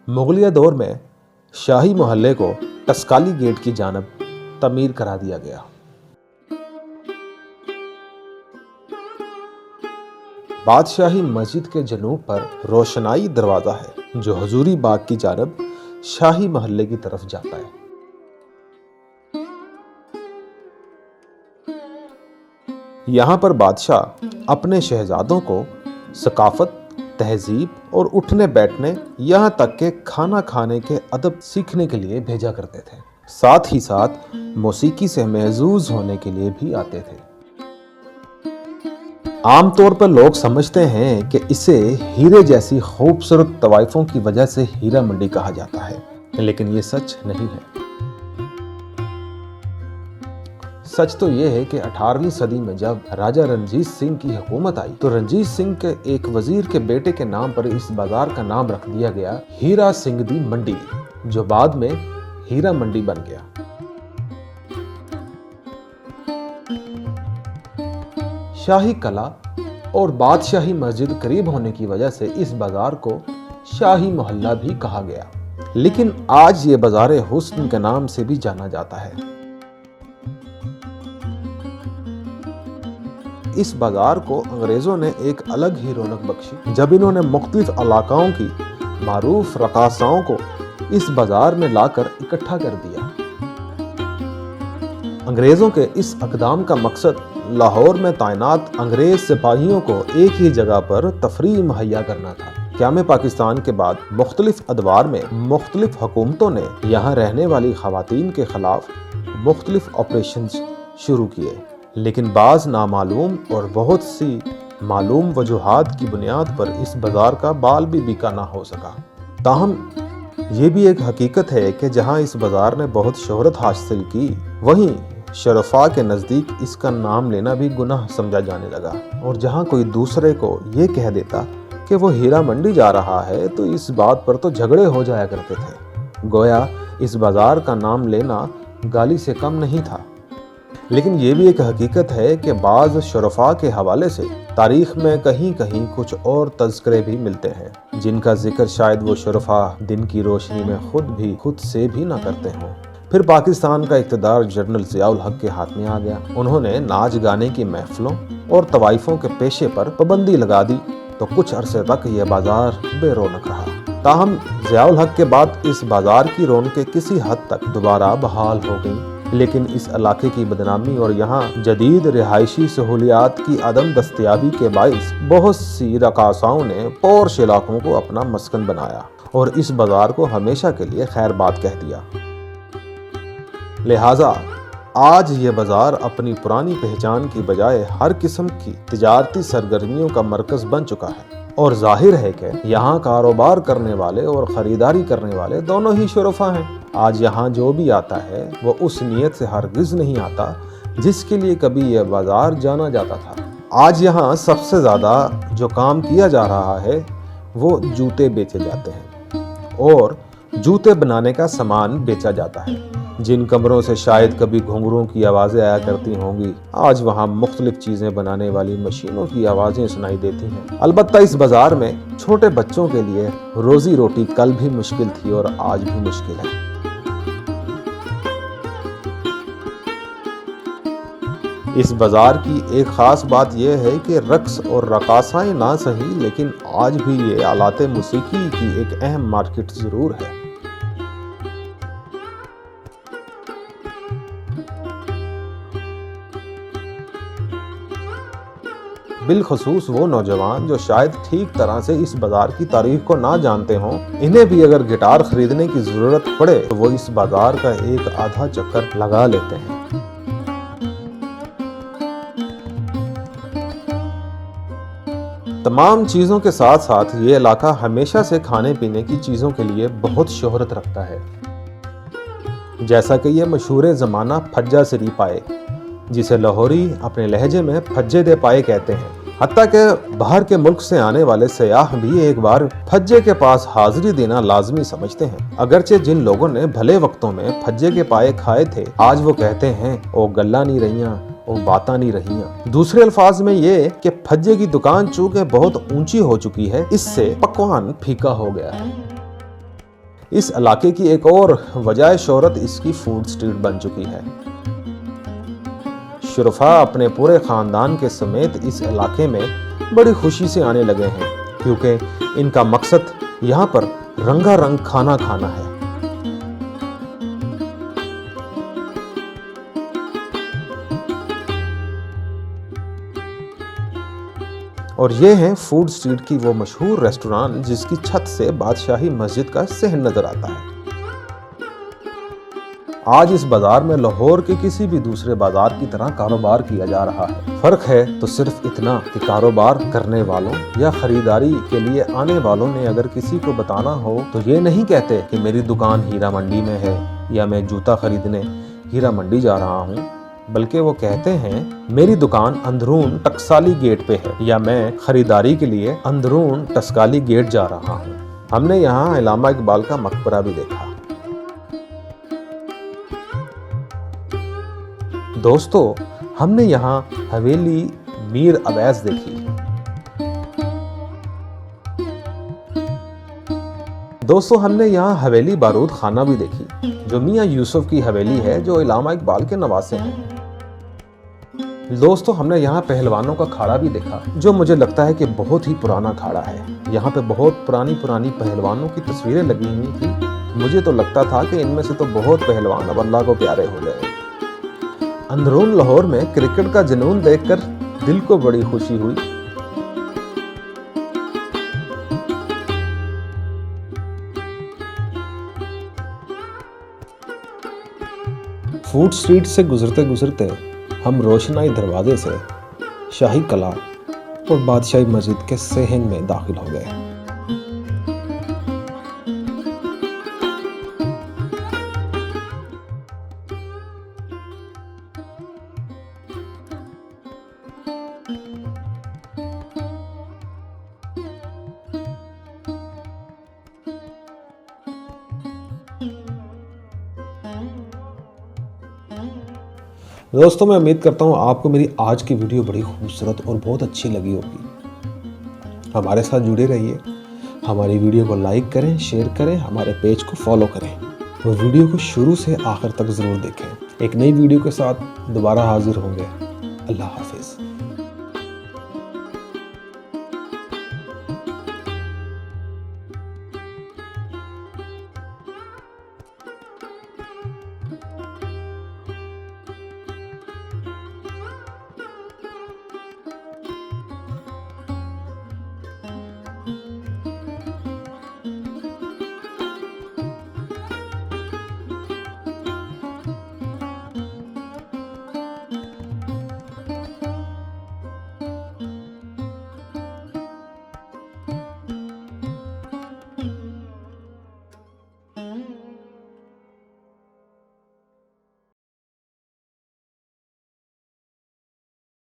मुगलिया दौर में शाही मोहल्ले को टस्काली गेट की जानब तमीर करा दिया गया। बादशाही मस्जिद के जनूब पर रोशनाई दरवाजा है जो हजूरी बाग की जानब शाही मोहल्ले की तरफ जाता है। यहाँ पर बादशाह अपने शहजादों को सकाफत, तहजीब और उठने बैठने यहाँ तक के खाना खाने के अदब सीखने के लिए भेजा करते थे। साथ ही साथ मौसीकी से महजूज होने के लिए भी आते थे। आमतौर पर लोग समझते हैं कि इसे हीरे जैसी खूबसूरत तवाइफों की वजह से हीरा मंडी कहा जाता है, लेकिन ये सच नहीं है। सच तो यह है कि 18वीं सदी में जब राजा रणजीत सिंह की हुकूमत आई तो रणजीत सिंह के एक वजीर के बेटे के नाम पर इस बाजार का नाम रख दिया गया हीरा सिंह दी मंडी, जो बाद में हीरा मंडी बन गया। शाही कला और बादशाही मस्जिद करीब होने की वजह से इस बाजार को शाही मोहल्ला भी कहा गया, लेकिन आज ये बाजार हुस्न के नाम से भी जाना जाता है। इस बाजार को अंग्रेजों ने एक अलग ही रौनक बख्शी जब इन्होंने मुख्तलिफ इलाकाओं की मारूफ रकासाओं को इस बाजार में लाकर इकट्ठा कर दिया। अंग्रेजों के इस अक़दाम का मकसद लाहौर में तैनात अंग्रेज सिपाहियों को एक ही जगह पर तफरीह मुहैया करना था। क़याम पाकिस्तान के बाद मुख्तलिफ अदवार में मुख्तलिफ हुकूमतों ने यहाँ रहने वाली ख़वातीन के खिलाफ मुख्तलिफ ऑपरेशन शुरू किए, लेकिन बाज़ नामालूम और बहुत सी मालूम वजूहात की बुनियाद पर इस बाजार का बाल भी बिका ना हो सका। ताहम ये भी एक हकीकत है कि जहाँ इस बाजार ने बहुत शोहरत हासिल की, वहीं शरफा के नज़दीक इसका नाम लेना भी गुनाह समझा जाने लगा। और जहाँ कोई दूसरे को ये कह देता कि वो हीरा मंडी जा रहा है तो इस बात पर तो झगड़े हो जाया करते थे। गोया इस बाजार का नाम लेना गाली से कम नहीं था। लेकिन ये भी एक हकीकत है कि बाज़ शरफा के हवाले से तारीख में कहीं कहीं कुछ और तज़किरे भी मिलते हैं जिनका जिक्र शायद वो शरफा दिन की रोशनी में खुद से भी ना करते हों। फिर पाकिस्तान का इक़्तिदार जनरल ज़ियाउल हक के हाथ में आ गया। उन्होंने नाच गाने की महफिलों और तवाइफों के पेशे पर पाबंदी लगा दी तो कुछ अरसे तक यह बाजार बेरौनक रहा। ताहम ज़ियाउल हक के बाद इस बाजार की रौनकें किसी हद तक दोबारा बहाल हो गईं, लेकिन इस इलाके की बदनामी और यहाँ जदीद रिहायशी सहूलियात की अदम दस्तयाबी के बाइस बहुत सी रकासाओं ने पोर्श इलाकों को अपना मस्कन बनाया और इस बाजार को हमेशा के लिए खैरबाद कह दिया। लिहाजा आज ये बाजार अपनी पुरानी पहचान की बजाय हर किस्म की तिजारती सरगर्मियों का मरकज बन चुका है और जाहिर है कि यहाँ कारोबार करने वाले और ख़रीदारी करने वाले दोनों ही शरफा हैं। आज यहाँ जो भी आता है वो उस नीयत से हरगिज़ नहीं आता जिसके लिए कभी यह बाजार जाना जाता था। आज यहाँ सबसे ज़्यादा जो काम किया जा रहा है वो जूते बेचे जाते हैं और जूते बनाने का सामान बेचा जाता है। जिन कमरों से शायद कभी घुंघरूं की आवाज़ें आया करती होंगी, आज वहाँ मुख्तलिफ चीज़ें बनाने वाली मशीनों की आवाज़ें सुनाई देती हैं। अलबत्ता इस बाज़ार में छोटे बच्चों के लिए रोज़ी रोटी कल भी मुश्किल थी और आज भी मुश्किल है। इस बाज़ार की एक ख़ास बात यह है कि रक्स और रकासाएँ ना सही, लेकिन आज भी ये आलाते मूसीकी की एक अहम मार्केट ज़रूर है। बिलखसूस वो नौजवान जो शायद ठीक तरह से इस बाजार की तारीख को ना जानते हों, इन्हें भी अगर गिटार खरीदने की जरूरत पड़े तो वो इस बाजार का एक आधा चक्कर लगा लेते हैं। तमाम चीज़ों के साथ साथ ये इलाका हमेशा से खाने पीने की चीज़ों के लिए बहुत शोहरत रखता है, जैसा कि ये मशहूर ज़माना फज्जा सरी पाए, जिसे लाहौरी अपने लहजे में फज्जे दे पाए कहते हैं। हत्ता के बाहर के मुल्क से आने वाले सयाह भी एक बार फज्जे के पास हाजिरी देना लाजमी समझते हैं। अगरचे जिन लोगों ने भले वक्तों में फज्जे के पाए खाए थे, आज वो कहते हैं ओ गल्ला नहीं रहियां, ओ बाता नहीं रहियां। दूसरे अल्फाज में ये कि फज्जे की दुकान चूंकि बहुत ऊंची हो चुकी है, इससे पकवान फीका हो गया है। इस इलाके की एक और वजह शोहरत इसकी फूड स्ट्रीट बन चुकी है। शुरफा अपने पूरे खानदान के समेत इस इलाके में बड़ी खुशी से आने लगे हैं, क्योंकि इनका मकसद यहाँ पर रंगारंग खाना खाना है। और ये हैं फूड स्ट्रीट की वो मशहूर रेस्टोरेंट जिसकी छत से बादशाही मस्जिद का सहन नजर आता है। आज इस बाजार में लाहौर के किसी भी दूसरे बाजार की तरह कारोबार किया जा रहा है। फर्क है तो सिर्फ इतना कि कारोबार करने वालों या खरीदारी के लिए आने वालों ने अगर किसी को बताना हो तो ये नहीं कहते कि मेरी दुकान हीरा मंडी में है या मैं जूता खरीदने हीरा मंडी जा रहा हूँ, बल्कि वो कहते हैं मेरी दुकान अंदरून टकसाली गेट पे है या मैं खरीदारी के लिए अंदरून टकसाली गेट जा रहा हूँ। हमने यहाँ अल्लामा इकबाल का मकबरा भी देखा। दोस्तों, हमने यहाँ हवेली मीर अवैस देखी। दोस्तों, हमने यहाँ हवेली बारूद खाना भी देखी, जो मियाँ यूसुफ की हवेली है, जो अल्लामा इकबाल के नवासे हैं। दोस्तों, हमने यहाँ पहलवानों का अखाड़ा भी देखा, जो मुझे लगता है कि बहुत ही पुराना अखाड़ा है। यहाँ पे बहुत पुरानी पहलवानों की तस्वीरें लगी हुई थी। मुझे तो लगता था कि इनमें से तो बहुत पहलवान अब अल्लाह को प्यारे हो गए। अंदरून लाहौर में क्रिकेट का जुनून देखकर दिल को बड़ी खुशी हुई। फूड स्ट्रीट से गुजरते गुजरते हम रोशनाई दरवाजे से शाही कला और बादशाही मस्जिद के सहन में दाखिल हो गए। दोस्तों, मैं उम्मीद करता हूँ आपको मेरी आज की वीडियो बड़ी खूबसूरत और बहुत अच्छी लगी होगी। हमारे साथ जुड़े रहिए, हमारी वीडियो को लाइक करें, शेयर करें, हमारे पेज को फॉलो करें और वीडियो को शुरू से आखिर तक ज़रूर देखें। एक नई वीडियो के साथ दोबारा हाजिर होंगे। अल्लाह हाफिज़।